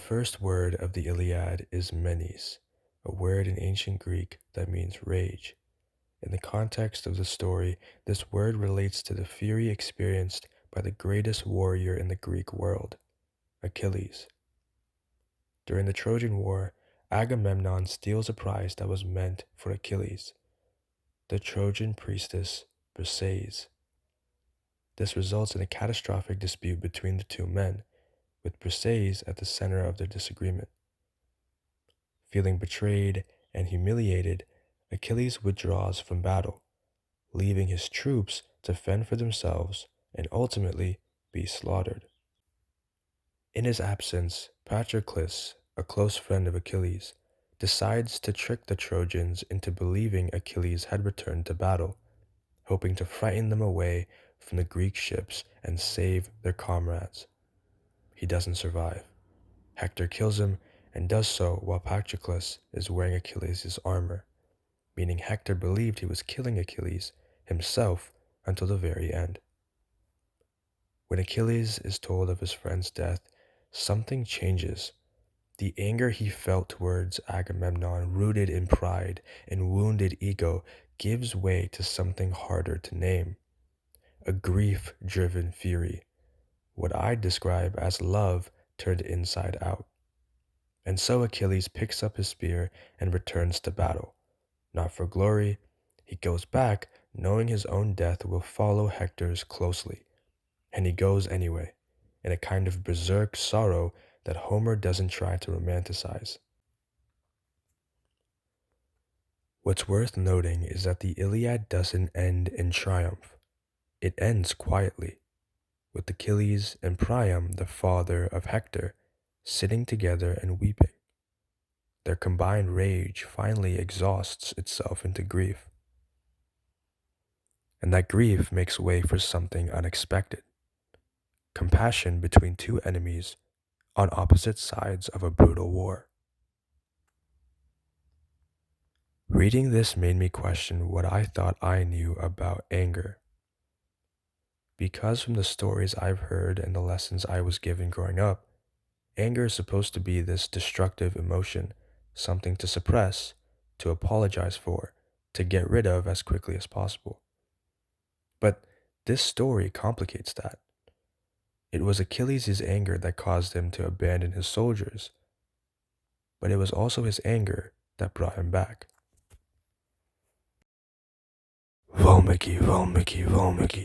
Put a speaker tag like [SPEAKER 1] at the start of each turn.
[SPEAKER 1] first word of the Iliad is menes, a word in ancient Greek that means rage. In the context of the story, this word relates to the fury experienced by the greatest warrior in the Greek world, Achilles. During the Trojan War, Agamemnon steals a prize that was meant for Achilles, the Trojan priestess Briseis. This results in a catastrophic dispute between the two men, with Briseis at the center of their disagreement. Feeling betrayed and humiliated, Achilles withdraws from battle, leaving his troops to fend for themselves and ultimately be slaughtered. In his absence, Patroclus, a close friend of Achilles, decides to trick the Trojans into believing Achilles had returned to battle, hoping to frighten them away from the Greek ships and save their comrades. He doesn't survive. Hector kills him and does so while Patroclus is wearing Achilles' armor, meaning Hector believed he was killing Achilles himself until the very end. When Achilles is told of his friend's death, something changes. The anger he felt towards Agamemnon, rooted in pride and wounded ego, gives way to something harder to name: a grief-driven fury, what I'd describe as love turned inside out. And so Achilles picks up his spear and returns to battle. Not for glory, he goes back knowing his own death will follow Hector's closely. And he goes anyway, in a kind of berserk sorrow that Homer doesn't try to romanticize. What's worth noting is that the Iliad doesn't end in triumph. It ends quietly, with Achilles and Priam, the father of Hector, sitting together and weeping. Their combined rage finally exhausts itself into grief. And that grief makes way for something unexpected: compassion between two enemies on opposite sides of a brutal war. Reading this made me question what I thought I knew about anger. Because from the stories I've heard and the lessons I was given growing up, anger is supposed to be this destructive emotion, something to suppress, to apologize for, to get rid of as quickly as possible. But this story complicates that. It was Achilles' anger that caused him to abandon his soldiers, but it was also his anger that brought him back. Valmiki, Valmiki, Valmiki.